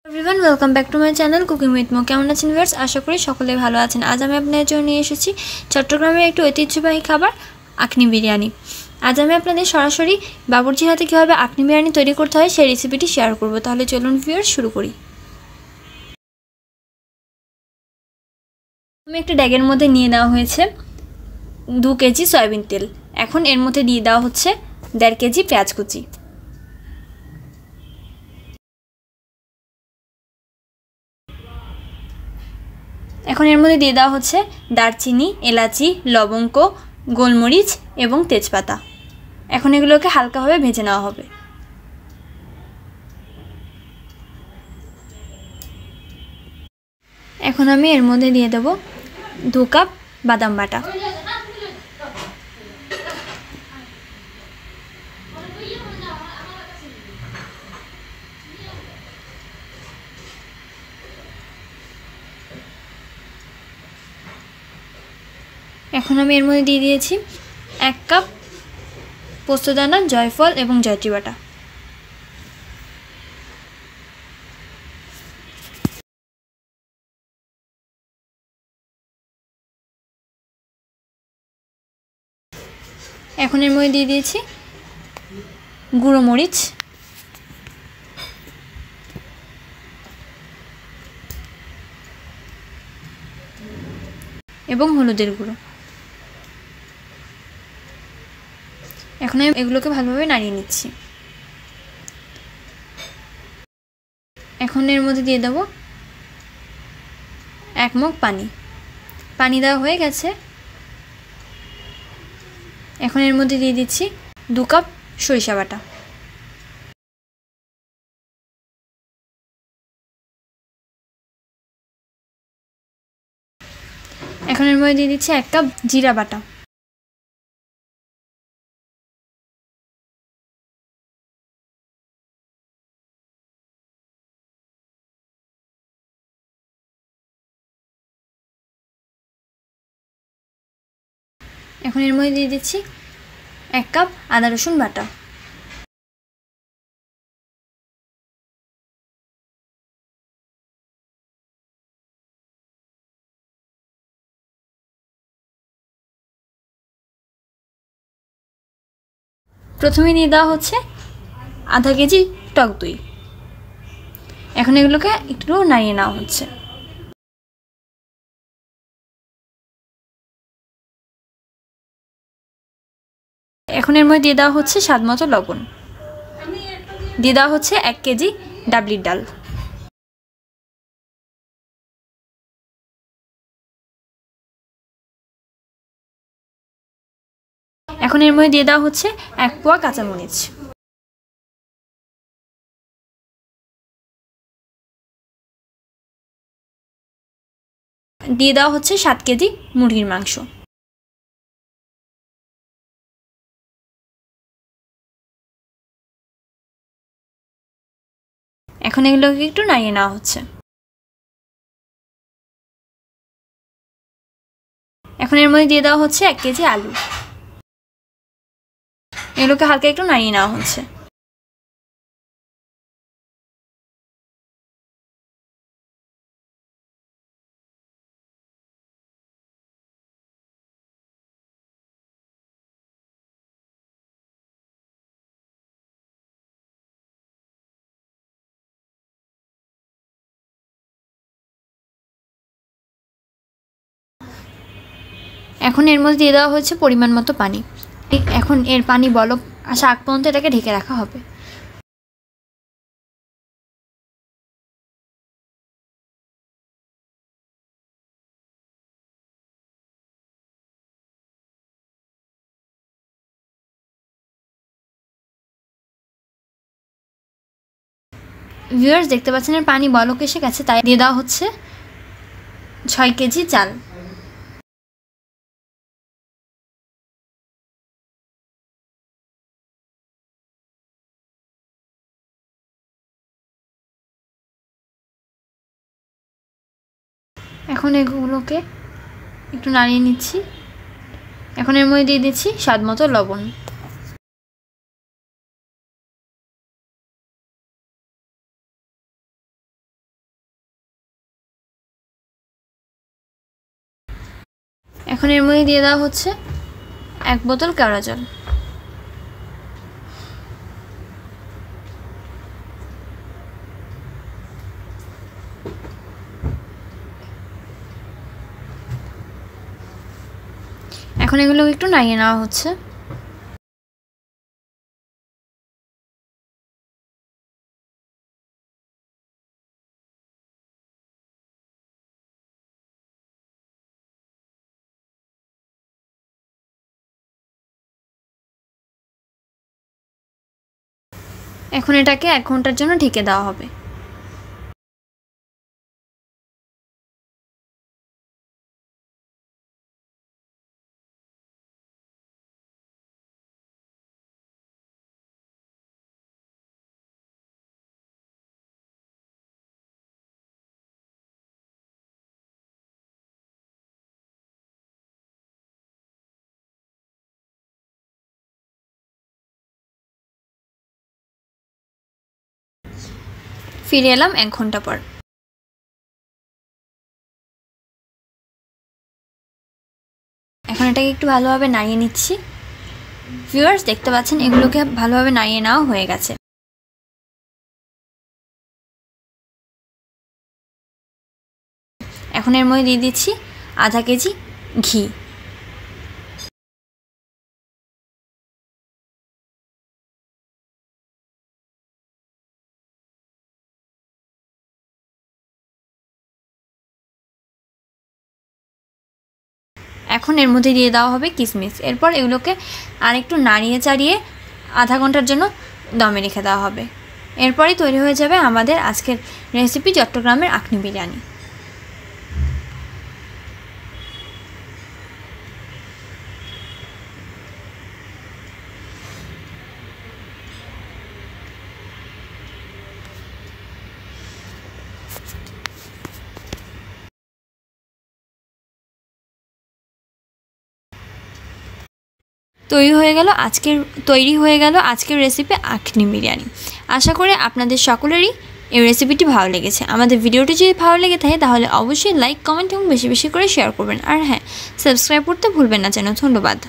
Everyone welcome back to my channel cooking with Mo. কেমন আছেন viewers? আশা করি সকলেই ভালো আছেন। আজ আমি আপনাদের জন্য নিয়ে এসেছি চট্টগ্রামের একটি ঐতিহ্যবাহী খাবার আখনি বিরিয়ানি। আজ আমি আপনাদের সরাসরি বাবুর্চির হাতে কীভাবে আখনি বিরিয়ানি তৈরি করতে হয় সেই রেসিপিটি শেয়ার করব। তাহলে চলুন ভিউয়ার্স শুরু করি। আমি একটা ড্যাগের মধ্যে নিয়ে নেওয়া হয়েছে 2 কেজি সয়াবিন তেল। এখন এর মধ্যে দিয়ে দেওয়া হচ্ছে 1.5 কেজি পেঁয়াজ কুচি। এখন এর মধ্যে দিয়ে দেওয়া হচ্ছে দারচিনি, এলাচি, লবঙ্গ, গোলমরিচ এবং তেজপাতা। এখন এগুলোকে হালকাভাবে ভেজে নেওয়া হবে। এখন আমি এর মধ্যে দিয়ে দেব 2 কাপ বাদাম বাটা। এখন আমি এর মধ্যে দিয়ে দিয়েছি 1 কাপ পোস্তদানা, জয়ফল এবং জয়ত্রী বাটা। এখন এর মধ্যে দিয়ে দিয়েছি গুঁড়ো মরিচ এবং হলুদের গুঁড়ো। এখন আমি এগুলোকে ভালোভাবে নাড়িয়ে নিচ্ছি। এখন এর মধ্যে দিয়ে দেব 1 মগ পানি। পানি দেওয়া হয়ে গেছে। এখন এর মধ্যে দিয়ে দিচ্ছি 2 কাপ সরিষা বাটা। এখন এর মধ্যে দিয়ে দিচ্ছি 1 কাপ জিরা বাটা। এখন এর মধ্যে দিয়ে দিচ্ছি 1 কাপ আদা রসুন বাটা। প্রথমে দিয়ে দেওয়া হচ্ছে আধা কেজি টক দই। এখন এগুলোকে একটু নাড়িয়ে নেওয়া হচ্ছে। এখন এর মধ্যে দিয়ে দেওয়া হচ্ছে স্বাদমতো লবণ। দিয়ে দেওয়া হচ্ছে 1 কেজি ডাবলির ডাল। এখন এর মধ্যে দিয়ে দেওয়া হচ্ছে 1 পোয়া কাঁচামরিচ। দিয়ে দেওয়া হচ্ছে 7 কেজি মুরগির মাংস। এখন এগুলোকে একটু নাড়িয়ে নেওয়া হচ্ছে। এখন এর মধ্যে দিয়ে দেওয়া হচ্ছে 1 কেজি আলু। এগুলোকে হালকা একটু নাড়িয়ে নেওয়া হচ্ছে। এখন এর মধ্যে দিয়ে দেওয়া হচ্ছে পরিমাণ মতো পানি। এখন এর পানি বলক আসা আগ পর্যন্ত এটাকে ঢেকে রাখা হবে। ভিউয়ার্স দেখতে পাচ্ছেন এর পানি বলক এসে গেছে, তাই দিয়ে দেওয়া হচ্ছে 6 কেজি চাল। এখন এগুলোকে একটু নাড়িয়ে নিচ্ছি। এখন এর মধ্যে দিয়ে দিচ্ছি স্বাদমতো লবণ। এখন এর মধ্যে দিয়ে দেওয়া হচ্ছে 1 বোতল কেওড়া জল। এখন এগুলোকে একটু নাড়িয়ে নেওয়া হচ্ছে। এখন এটাকে 1 ঘন্টার জন্য ঢেকে দেওয়া হবে। ফিরে এলাম 1 ঘন্টা পর। এখন এটাকে একটু ভালোভাবে নাড়িয়ে নিচ্ছি। ভিউয়ার্স দেখতে পাচ্ছেন এগুলোকে ভালোভাবে নাড়িয়ে নেওয়া হয়ে গেছে। এখন এর মধ্যে দিয়ে দিচ্ছি আধা কেজি ঘি। এখন এর মধ্যে দিয়ে দেওয়া হবে কিশমিশ। এরপর এগুলোকে আরেকটু নাড়িয়ে চাড়িয়ে আধা ঘন্টার জন্য দমে রেখে দেওয়া হবে। এরপরই তৈরি হয়ে যাবে আমাদের আজকের রেসিপি চট্টগ্রামের আখনি বিরিয়ানি। তৈরি হয়ে গেল আজকের রেসিপি আখনি বিরিয়ানি। আশা করি আপনাদের সকলেরই এই রেসিপিটি ভালো লেগেছে। আমাদের ভিডিওটি যদি ভালো লেগে থাকে তাহলে অবশ্যই লাইক, কমেন্ট এবং বেশি বেশি করে শেয়ার করবেন। আর হ্যাঁ, সাবস্ক্রাইব করতে ভুলবেন না যেন। ধন্যবাদ।